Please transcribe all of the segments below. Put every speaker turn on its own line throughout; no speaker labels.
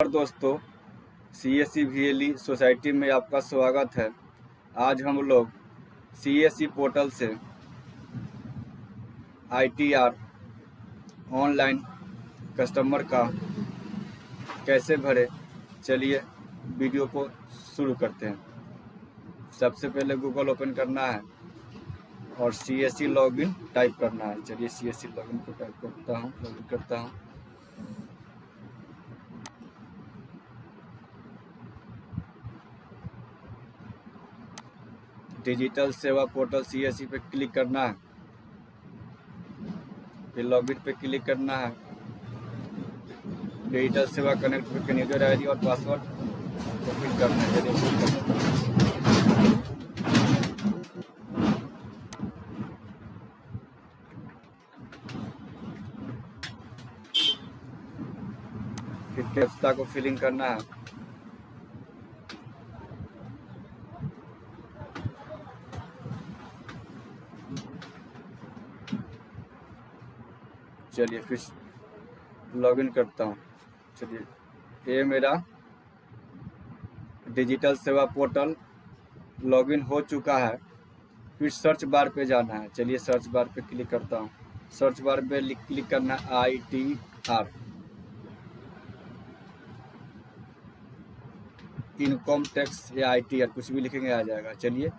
और दोस्तों, CSE VLE society में आपका स्वागत है। आज हम लोग CSE पोर्टल से ITR ऑनलाइन कस्टमर का कैसे भरे, चलिए वीडियो को शुरू करते हैं। सबसे पहले गूगल ओपन करना है और CSE लॉगिन टाइप करना है। चलिए CSE लॉगिन को टाइप लॉगिन करता हूँ। डिजिटल सेवा पोर्टल CSE पे क्लिक करना है, फिर लॉगिन पे क्लिक करना है। डिजिटल सेवा कनेक्ट पे यूजर ID और पासवर्ड को फिल करना है। चलिए फिल करना है। फिर कैप्चा को फिलिंग करना है। चलिए फिर लॉगिन करता हूँ। चलिए, ये मेरा डिजिटल सेवा पोर्टल लॉगिन हो चुका है। फिर सर्च बार पे जाना है। चलिए सर्च बार पे क्लिक करता हूँ। सर्च बार पे क्लिक करना है ITR, इनकम टैक्स या ITR कुछ भी लिखेंगे आ जाएगा। चलिए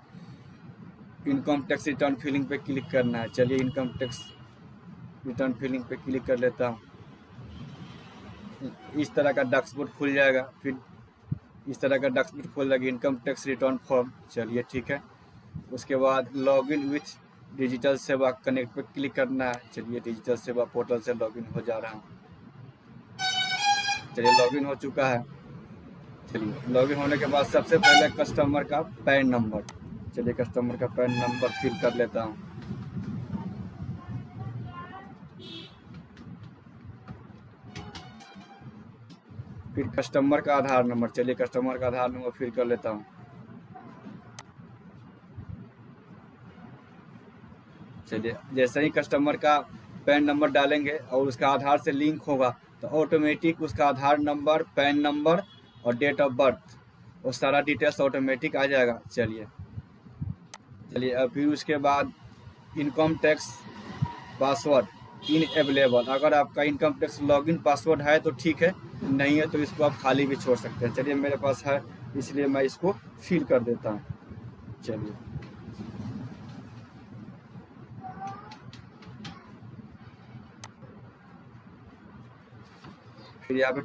इनकम टैक्स रिटर्न फिलिंग पे क्लिक करना है। चलिए इनकम टैक्स रिटर्न फिलिंग पे क्लिक कर लेता हूँ। इस तरह का डैशबोर्ड खुल जाएगा। फिर इस तरह का डैशबोर्ड खुल जाएगा, इनकम टैक्स रिटर्न फॉर्म। चलिए ठीक है। उसके बाद लॉगिन विथ डिजिटल सेवा कनेक्ट पे क्लिक करना है। चलिए डिजिटल सेवा पोर्टल से लॉगिन हो जा रहा हूँ। चलिए लॉगिन हो चुका है। चलिए लॉगिन होने के बाद सबसे पहले कस्टमर का पैन नंबर, चलिए कस्टमर का पैन नंबर फिल कर लेता हूँ। फिर कस्टमर का आधार नंबर, चलिए कस्टमर का आधार नंबर फिल कर लेता हूँ। चलिए जैसे ही कस्टमर का पैन नंबर डालेंगे और उसका आधार से लिंक होगा तो ऑटोमेटिक उसका आधार नंबर, पैन नंबर और डेट ऑफ बर्थ वो सारा डिटेल्स ऑटोमेटिक आ जाएगा। चलिए फिर उसके बाद इनकम टैक्स पासवर्ड इनअवेलेबल। अगर आपका इनकम टैक्स लॉगिन पासवर्ड है तो ठीक है, नहीं है तो इसको आप खाली भी छोड़ सकते हैं। चलिए मेरे पास है इसलिए मैं इसको फिल कर देता हूँ। चलिए फिर यहाँ पे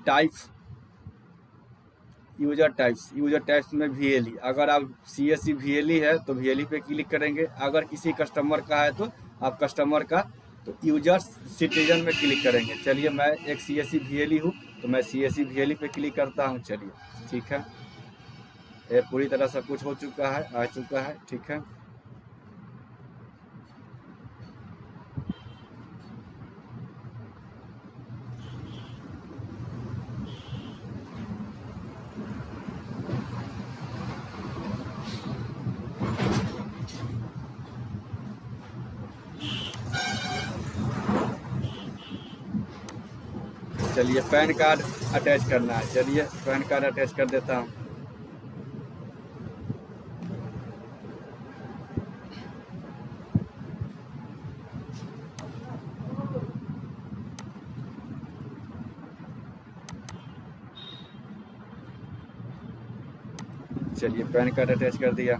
यूजर टाइप्स में VLE। अगर आप CSE VLE है तो VLE पे क्लिक करेंगे। अगर किसी कस्टमर का है तो आप कस्टमर का तो यूजर सिटीजन में क्लिक करेंगे। चलिए मैं एक CSE VLE हूँ तो मैं CSE VLE पे क्लिक करता हूँ। चलिए ठीक है, ये पूरी तरह सब कुछ हो चुका है, आ चुका है। ठीक है, चलिए पैन कार्ड अटैच करना है। चलिए पैन कार्ड अटैच कर देता हूँ। चलिए पैन कार्ड अटैच कर दिया।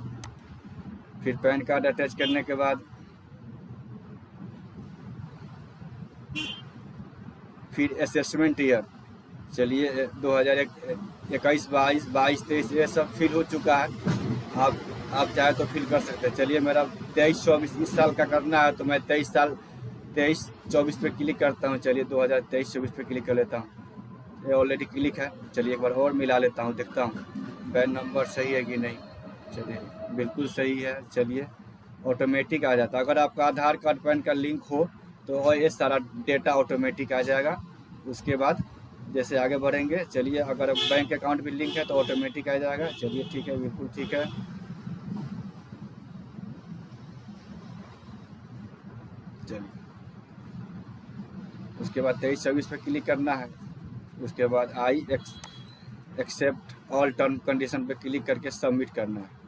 फिर पैन कार्ड अटैच करने के बाद फिर असेसमेंट ईयर, चलिए 2021, 22, 23 ये सब फिल हो चुका है। आप चाहे तो फिल कर सकते हैं। चलिए मेरा 23-24 इस साल का करना है तो मैं 23-24 पे क्लिक करता हूँ। चलिए 2023-24 पे क्लिक कर लेता हूँ। ये ऑलरेडी क्लिक है। चलिए एक बार और मिला लेता हूँ, देखता हूँ पैन नंबर सही है कि नहीं। चलिए बिल्कुल सही है। चलिए ऑटोमेटिक आ जाता है। अगर आपका आधार कार्ड पैन का लिंक हो तो ये सारा डेटा ऑटोमेटिक आ जाएगा। उसके बाद जैसे आगे बढ़ेंगे, चलिए अगर बैंक अकाउंट भी लिंक है तो ऑटोमेटिक आ जाएगा। चलिए ठीक है, बिल्कुल ठीक है। चलिए उसके बाद 23-24 पे क्लिक करना है। उसके बाद एक्सेप्ट ऑल टर्म कंडीशन पे क्लिक करके सबमिट करना है।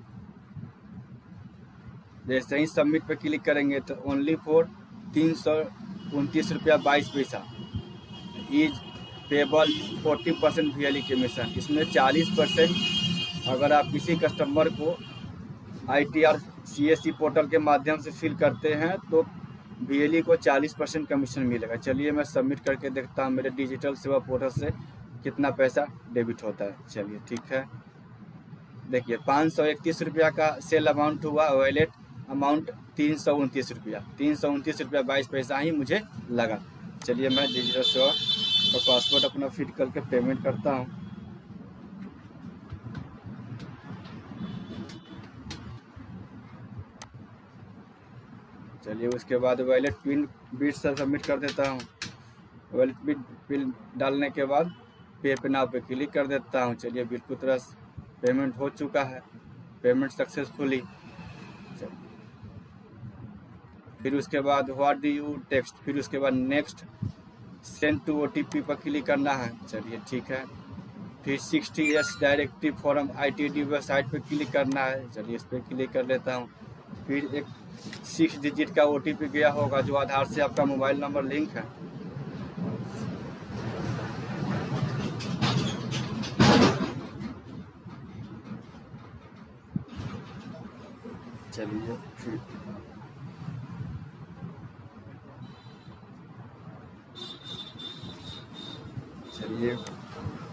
जैसे ही सबमिट पे क्लिक करेंगे तो ओनली फॉर 329 रुपया 22 पैसा इज पेबल 40% VLE कमीशन। इसमें 40% अगर आप किसी कस्टमर को ITR CSC पोर्टल के माध्यम से फिल करते हैं तो VLE को 40% कमीशन मिलेगा। चलिए मैं सबमिट करके देखता हूँ मेरे डिजिटल सेवा पोर्टल से कितना पैसा डेबिट होता है। चलिए ठीक है, देखिए 531 रुपया का सेल अमाउंट हुआ, वॉलेट अमाउंट 329 रुपया, 329 रुपया 22 पैसा ही मुझे लगा। चलिए मैं डिजिटल सेवा का पासवर्ड अपना फिट करके पेमेंट करता हूँ। चलिए उसके बाद वॉलेट पिन बिट से सबमिट कर देता हूँ। वॉलेट पिन डालने के बाद पे नाउ पे क्लिक कर देता हूँ। चलिए बिल्कुल तरह पेमेंट हो चुका है, पेमेंट सक्सेसफुली। फिर उसके बाद व्हाट डू यू टेक्स्ट, फिर उसके बाद नेक्स्ट सेंड टू OTP पर क्लिक करना है। चलिए ठीक है, फिर 60S directive form ITD website पर क्लिक करना है। चलिए इस पर क्लिक कर लेता हूँ। फिर एक 6 डिजिट का OTP गया होगा जो आधार से आपका मोबाइल नंबर लिंक है। चलिए फिर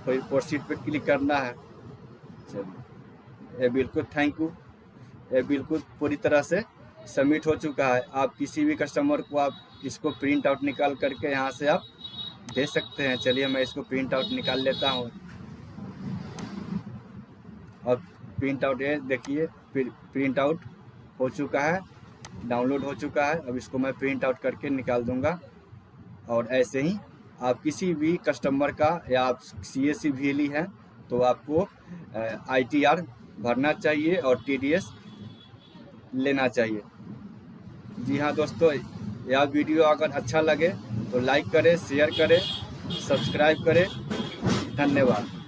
कोई प्रोसीड पे क्लिक करना है। चलिए ये बिल्कुल थैंक यू, ये बिल्कुल पूरी तरह से सबमिट हो चुका है। आप किसी भी कस्टमर को आप इसको प्रिंट आउट निकाल करके यहाँ से आप दे सकते हैं। चलिए मैं इसको प्रिंट आउट निकाल लेता हूँ और प्रिंट आउट ये देखिए प्रिंट आउट हो चुका है, डाउनलोड हो चुका है। अब इसको मैं प्रिंट आउट करके निकाल दूंगा। और ऐसे ही आप किसी भी कस्टमर का या आप CSC VLE हैं तो आपको ITR भरना चाहिए और TDS लेना चाहिए। जी हाँ दोस्तों, यह वीडियो अगर अच्छा लगे तो लाइक करें, शेयर करें, सब्सक्राइब करें। धन्यवाद।